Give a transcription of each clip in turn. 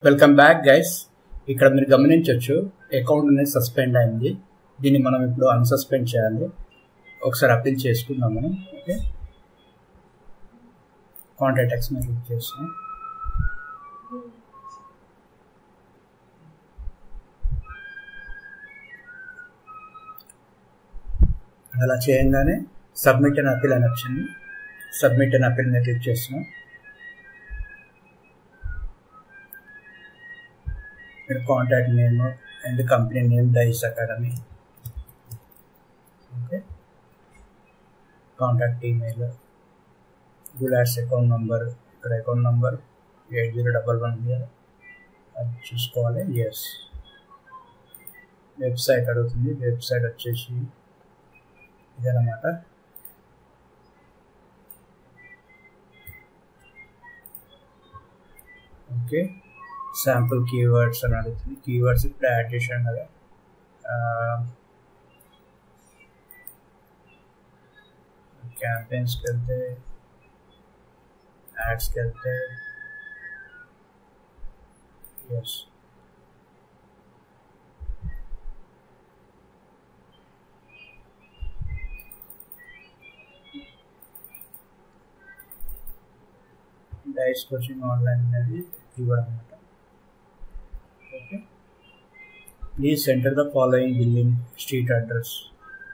Welcome back guys. ఇక్కడ మీరు గమనించవచ్చు అకౌంట్ అనేది సస్పెండ్ అయింది. దీన్ని మనం ఇప్పుడు అన్సస్పెండ్ చేయాలి. ఒకసారి అప్పీల్ చేసుకుందాం మనం. ఓకే, కాంటాక్ట్ ఎక్స్ మీద క్లిక్ చేస్తాం. అలా చేయంగానే సబ్మిట్ అండ్ అప్పీల్ అని వచ్చింది. సబ్మిట్ అండ్ అప్పీల్ మీద క్లిక్ చేస్తున్నాం. Contact name and company name dice academy. Okay, contact email, Google ads account number, ఇక్కడ అకౌంట్ నంబర్ 8011 అది చూసుకోవాలి. ఎస్, వెబ్సైట్ అడుగుతుంది. వెబ్సైట్ వచ్చేసి ఇదన్నమాట. ఓకే, శాంపుల్ కీవర్డ్స్ అని అడుగుతుంది. కీవర్డ్స్ ఇప్పుడు యాడ్ చేసాం కదా. క్యాంపెయిన్స్కి వెళ్తే, యాడ్స్కి వెళ్తే ఎస్, డైస్ కోచింగ్ ఆన్లైన్ అనేది కీవర్డ్ అనమాట. Okay, please enter the following billing street address.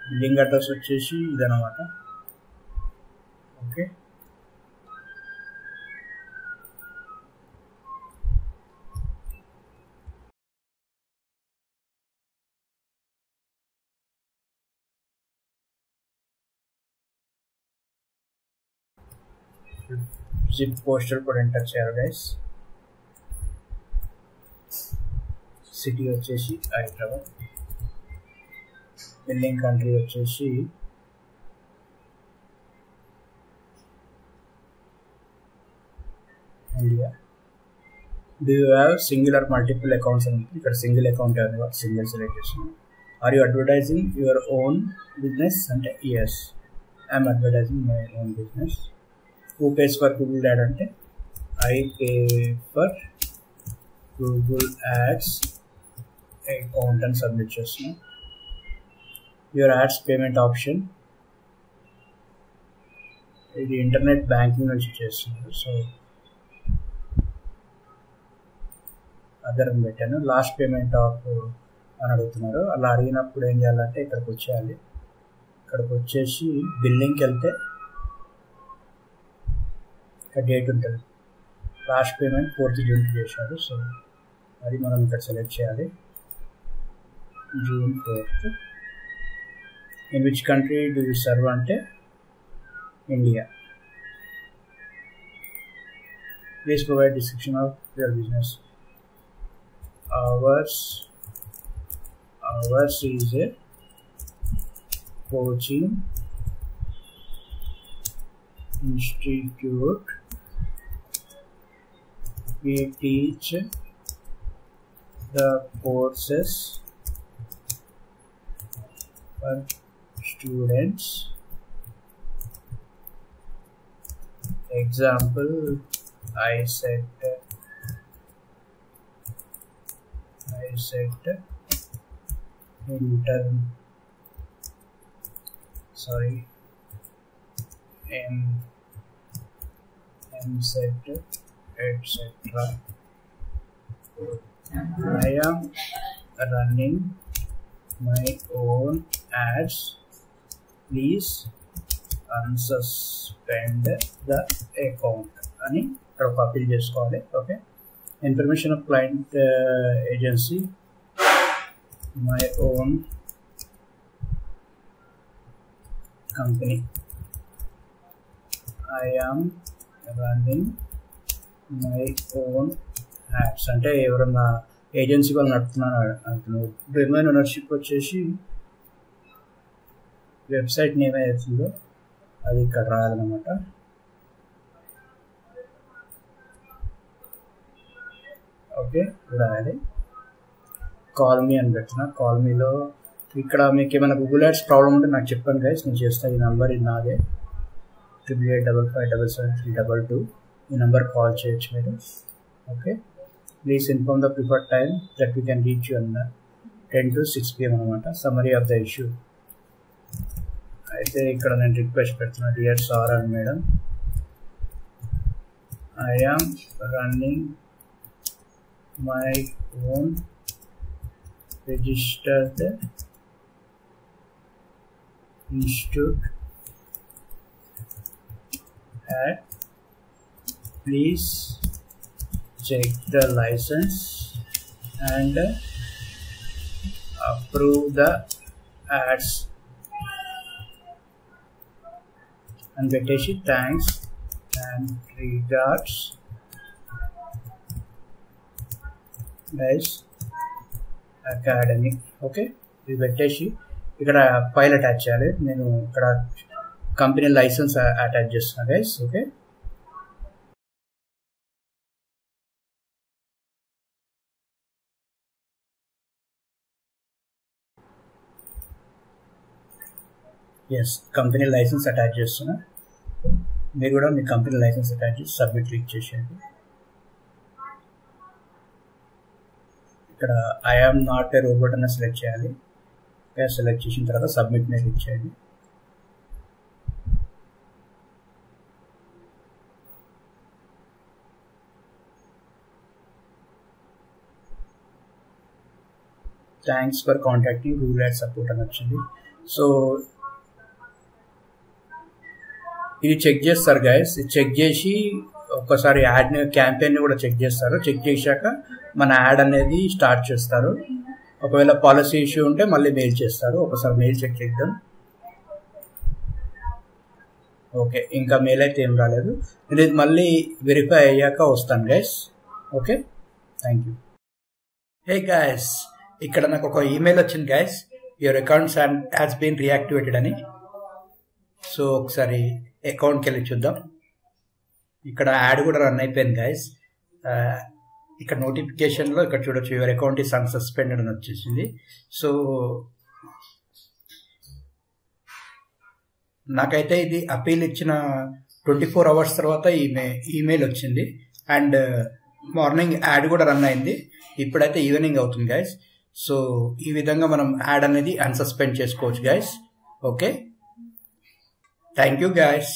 Billing address వచ్చేసి ఇదన్నమాట. ఓకే, జిప్ పోస్టర్ కూడా ఎంటర్ చేయాలి గైస్. సిటీ వచ్చేసి హైదరాబాద్. బిల్లింగ్ కంట్రీ వచ్చేసి India. Do you have single or multiple accounts అని ఉంటుంది. ఇక్కడ సింగిల్ అకౌంట్ ఉంది, సింగిల్ సెలెక్ట్ చేస్తున్నాం. Are you advertising your own business అంటే yes, I'm advertising my own business. Who pays for Google add అంటే I pay for Google ads account అని submit చేస్తున్నాం. Your ads payment option, ఇది internet banking నుంచి చేస్తున్నారు. So other అని పెట్టాను. Last payment of అని అడుగుతున్నారు. అలా అడిగినప్పుడు ఏం చేయాలంటే ఇక్కడికి వచ్చేయాలి. ఇక్కడికి వచ్చేసి బిల్లింగ్కి వెళ్తే ఇక్కడ డేట్ ఉంటుంది. లాస్ట్ పేమెంట్ 4th June చేశారు. సో అది మనం ఇక్కడ సెలెక్ట్ చేయాలి. June 4th. In which country do you serve అంటే India. Please provide description of your business. Ours is a coaching institute. We teach the courses for students. Example, ISET MSET, etc. I am running my own ads. Please unsuspend the account అని ఇక్కడ ఒక appeal చేసుకోవాలి. Okay, information of client agency, my own company, I am running my own ads అంటే ఎవరన్నా agency వాళ్ళు నడుపుతున్నాను అంటున్నారు. Domain ownership వచ్చేసి వెబ్సైట్ నేమ్ అవుతుందో అది ఇక్కడ రాయాలన్నమాట. ఓకే, రాయాలి. కాల్ మీ అని పెట్టిన. కాల్ మీలో ఇక్కడ మీకు ఏమైనా గూగుల్ యాడ్స్ ప్రాబ్లం ఉంటే నాకు చెప్పండి గైస్, నేను చేస్తాను. ఈ నెంబర్ ఇది నాదే, 8855577322. ఈ నెంబర్ కాల్ చేయొచ్చు మీరు. Okay, please inform the preferred time that we can reach you అన్న 10 to 6 PM అనమాట. Summary of the issue. అయితే ఇక్కడ నేను రిక్వెస్ట్ పెడుతున్నా, dear sir and madam, I am running my own registered institute at, please check the license and approve the ads and పెట్టేసి thanks and regards guys academy. Okay, ఇది పెట్టేసి ఇక్కడ file attach చేయాలి. నేను ఇక్కడ కంపెనీ లైసెన్స్ అటాచ్ చేస్తున్నా guys. Okay, yes, company licence attach చేస్తున్నా. మీరు కూడా మీ కంపెనీ లైసెన్స్ అటాచ్ చేసి సబ్మిట్ క్లిక్ చేసేయండి. ఇక్కడ I am not a robot అన్న సెలెక్ట్ చేయాలి. సెలెక్ట్ చేసిన తర్వాత సబ్మిట్ మీద క్లిక్ చేయండి. Thanks for contacting rule ad support అని వచ్చింది. సో ఇది చెక్ చేస్తారు గైస్. ఇది చెక్ చేసి ఒకసారి యాడ్ని, క్యాంపెయిన్ని కూడా చెక్ చేస్తారు. చెక్ చేశాక మన యాడ్ అనేది స్టార్ట్ చేస్తారు. ఒకవేళ పాలసీ ఇష్యూ ఉంటే మళ్ళీ మెయిల్ చేస్తారు. ఒకసారి మెయిల్ చెక్ చేద్దాం. ఓకే, ఇంకా మెయిల్ అయితే ఏం రాలేదు. నేను ఇది మళ్ళీ వెరిఫై అయ్యాక వస్తాను guys. Okay, thank you. Hey guys, ఇక్కడ నాకు ఒక ఈమెయిల్ వచ్చింది guys, your accounts has been reactivated అని. సో ఒకసారి అకౌంట్కి వెళ్ళి చూద్దాం. ఇక్కడ యాడ్ కూడా రన్ అయిపోయింది గైస్. ఇక్కడ నోటిఫికేషన్లో ఇక్కడ చూడొచ్చు, యువర్ అకౌంట్ ఈస్ అన్సస్పెండెడ్ అని వచ్చేసింది. సో నాకైతే ఇది అపీల్ ఇచ్చిన 24 hours తర్వాత ఈమెయిల్ వచ్చింది. అండ్ మార్నింగ్ యాడ్ కూడా రన్ అయింది. ఇప్పుడైతే ఈవినింగ్ అవుతుంది గైస్. సో ఈ విధంగా మనం యాడ్ అనేది అన్సస్పెండ్ చేసుకోవచ్చు guys. Okay, thank you guys.